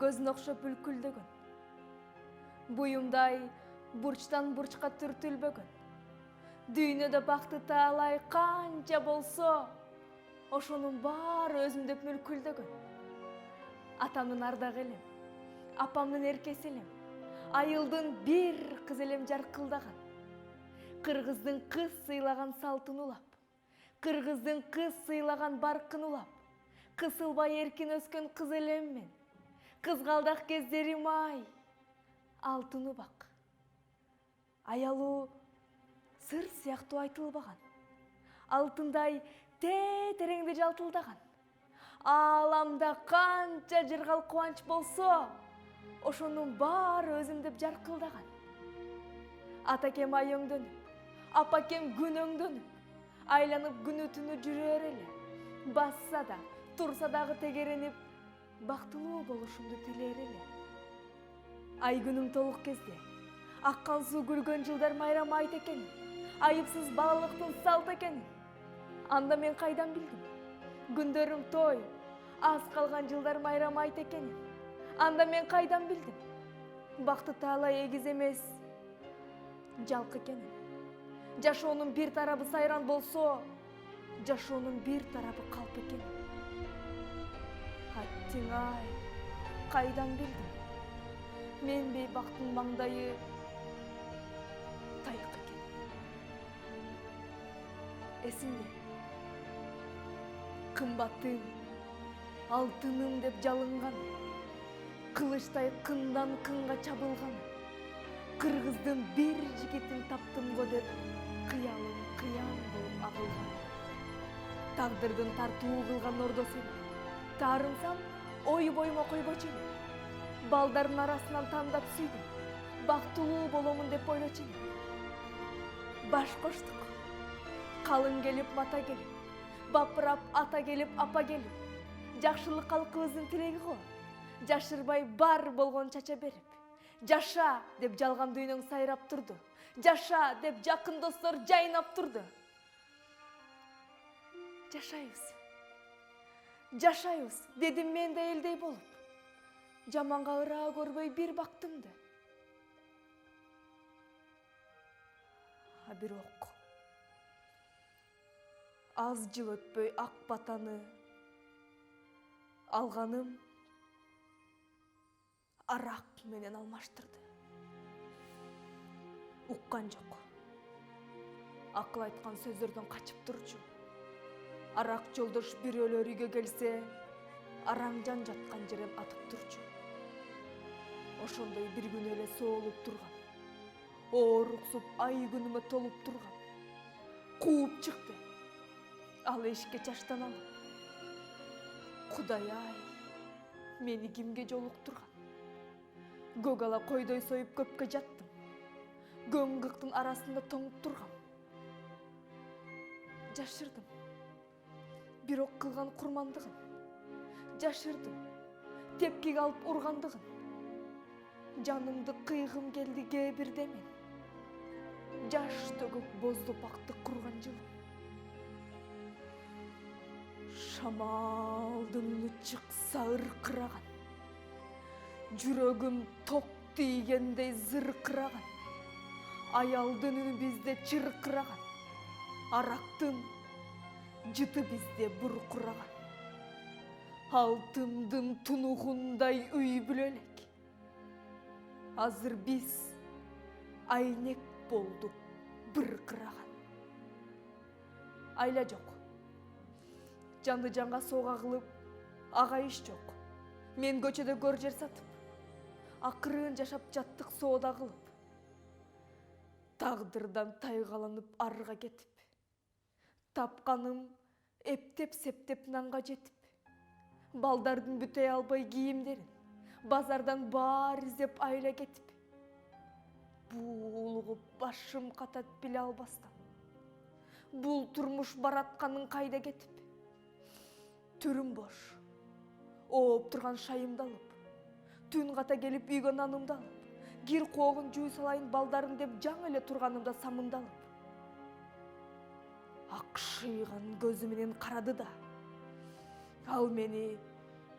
көзүн окшоп үлкүлдөгөн. Буюмдай бурчтан бурчка түртүлбөгөн. Дүйнөдө бакты таалай канча болсо, ошонун баары өзүмдөп мүлкүлдөгөн. Атамдын ардагы элем, апамдын эркеси элем, айылдын бир кызы элем жаркылдаган. Кыргыздын кыз сыйлаган салтын улап, кыргыздын кыз сыйлаган баркын улап, кысылбай эркин өскөн кыз элем мен. Кызгалдак кездерим ай, алтын убак. Аялуу сыр сыяктуу айтылбаган, алтындай тереңде жалтылдаган. Ааламда канча жыргал кубанч болсо, ошонун баары өзүмдөп жаркылдаган. Атакем ай өңдөнүп, апакем күн өңдөнүп, айланып күнү түнү жүрөр эле. Басса да, турса дагы тегеренип, бактылуу болушумду тилер эле. Ай күнүм толук кезде, аккан суу күлгөн жылдар майрам айт экенин, айыпсыз балалыктын салт экенин. Анда мен кайдан билдим? Күндөрүм той, аз калган жылдар майрам айт экенин. Анда мен кайдан билдим? Бакты таалай эгиз эмес, жалкы экенин. Жашоонун бир тарабы сайран болсо, жашоонун бир тарабы калп экенин. Аттиң ай, кайдан билдим? Мен бейбактын маңдайы тайык экен. Эсимде, кымбатым, алтыным деп жалынган, кылычтай кындан кынга чабылган, кыргыздын бир жигитин таптым го деп кыялым кыян болуп агылган. Тагдырдын тартуу кылган ордосу эле, таарынсам ой боюма койбочу эле. Балдардын арасынан тандап сүйдүм, бактылуу боломун деп ойлочу элем. Баш коштук, калың келип мата келип, бапырап ата келип апа келип, жакшылык калкыбыздын тилеги го. Жашырбай бар болгон чача берип, жаша деп жалган дүйнөң сайрап турду, жаша деп жакын достор жайнап турду. Жашайбыз, жашайбыз дедим мен да элдей болуп, жаманга ыраа көрбөй бир бактымды. А бирок аз жыл өтпөй ак батаны алганым арак менен алмаштырды. Уккан жок, акыл айткан сөздөрдөн качып турчу. Арак жолдош бирөөлөр үйгө келсе, араңжан жаткан жерем атып турчу. Ошондой бир күн эле соолуп турган, ооруксуп ай күнүмө толуп турган. Кууп чыкты, ал эшикке чаштан алып. Кудай ай, мени кимге жолуктурган? Көк ала койдой союп көпкө жаттым, көңгүктүн арасында тоңуп тургам. Жашырдым, бирок кылган курмандыгын, жашырдым, тепкиге алып ургандыгын. Жанымды кыйгым келди кээ бирде мен, жаш төгүп боздопакты курган жылым. Шамалдын үнү чыкса ыркыраган, жүрөгүм ток тийгендей зыркыраган, аялдын үнү бизде чыркыраган, арактын жыты бизде буркураган, алтындын тунугундай үй бүлөлек. Азыр биз айнек болдук быркыраган. Айла жок, жанды жанга соога кылып, ага иш жок. Мен көчөдө көр жер сатып, акырын жашап жаттык соода кылып, тагдырдан тайгаланып арга кетип, тапканым эптеп-септеп нанга жетип, балдардын бүтөй албай кийимдерин базардан баар издеп айла кетип, буулугуп башым катат биле албастан, бул турмуш баратканын кайда кетип, түрүм бош, ооп турган шайымды алып, түн ката келип үйгө нанымды алып, кир коогун жуу салайын балдарым деп жаңы эле турганымда самымды алып, акшыйган көзү менен карады да, ал мени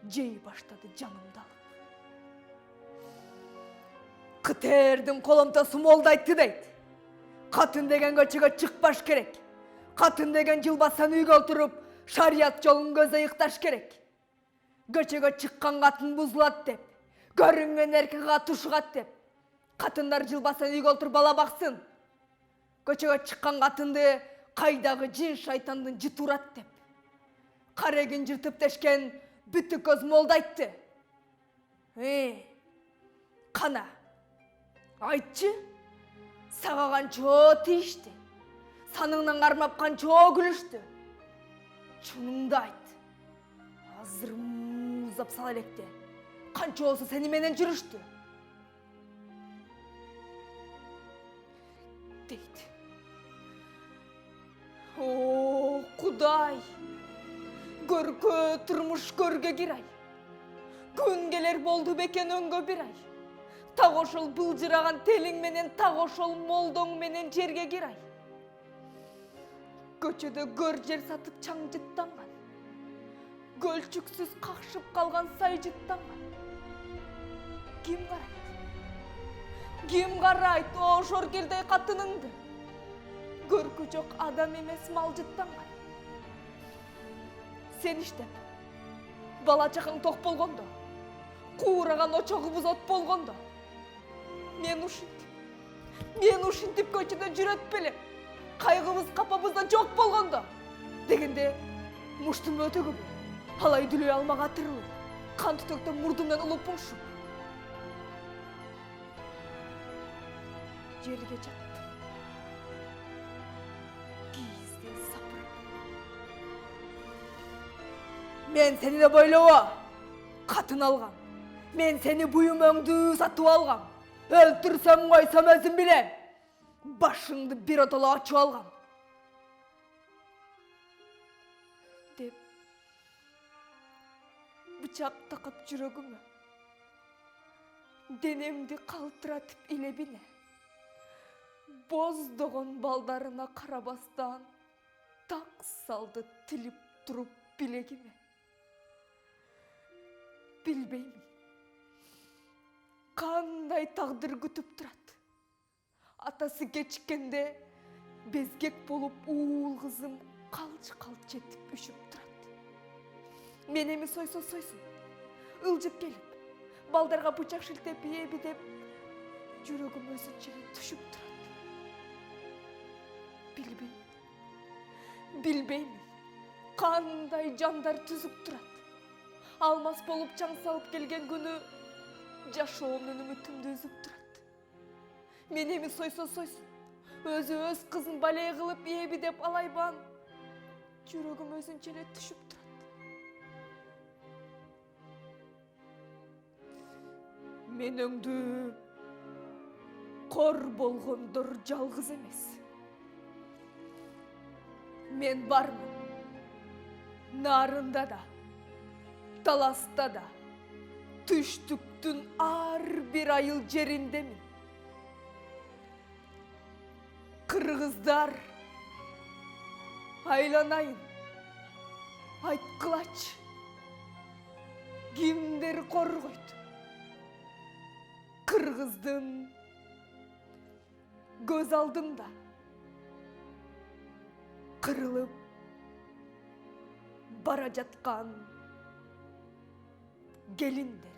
жей баштады жанымды алып. Kıterдің қолымтасы молдайтты дейді. Қатын деген көчеге шықпаш керек. Қатын деген жылбастан үйге отырып, шариат жолын көзі иықташ керек. Көчеге шыққан қатын бұзылады деп, көрінген еркеге тұшығады деп. Қатындар жылбастан үйге отырып бала бақсын. Көчеге шыққан қатынды қайдағы жин шайтандың жытурат деп. Қарегін жыртып тешкен бүті көз молдайтты. Қана, айтшы, сағаған чоо тиішті. Саныңнан қармап қанчоо күлішті. Шыныңды айт. Азыр мұзап сал электе. Қанчосы сені менен жүрішті. Дейді. О, Құдай! Көркө тұрмыш көрге кирай. Күн келер болды бекен өңгө бір ай. Тақ ошол былжыраған телің менен, тақ ошол молдоң менен жерге кирай. Көчөдө көр жер сатып чаң жыттанған. Көлчүксүз қақшып қалған сай жыттанған. Ким қарайт? Ким қарайт ошор келдей қатыныңды? Көркү жок адам емес мал жыттанған. Сен иштеп, бала чакың ток болгондо, куураган очогубуз от болгондо, мен ушинтип көчөдө жүрөт белем, кайгыбыз капабызда жок болгондо дегенде муштум өтө көп, алай дүлөй алмага тырылып, кан түтөктөн мурдумдан улуп ушуп жерге жаттым. Кийизден сапырып. Мен сени де бойлоо, катын алгам. Мен сени буюмөңдү сатып алгам. Өлтүрсөм койсом өзүм билем. Башыңды бир отоло ачып алгам. Деп бычак такап жүрөгүмө. Денемди калтыратып илебине. Боздогон балдарына карабастан так салды тилип туруп билегиме. Билбеймин. Кандай тагдыр күтүп турат. Атасы кечиккенде безгек болуп уул кызым калч-калч этип үшүп турат. Мен эми сойсо сойсун, ылжып келип, балдарга бычак шилтеп эби деп жүрөгүм өзүнчө түшүп турат. Билбеймин. Кандай жандар түзүп турат. Алмас болуп чаң салып келген күнү жашоомдун үмүтүмдү үзүп турат. Мен эми сойсо сойсун, өзү өз кызын бале кылып эби деп алайбан, жүрөгүм өзүнчө эле түшүп турат. Мен өңдү кор болгондор жалгыз эмес. Мен бармын. Нарында да, таласта да, түштүктүн ар бир айыл жериндемин. Кыргыздар, айланайын, айткылачы, кимдер коргойт? Кыргыздын көз алдында кырылып бара жаткан келиндер.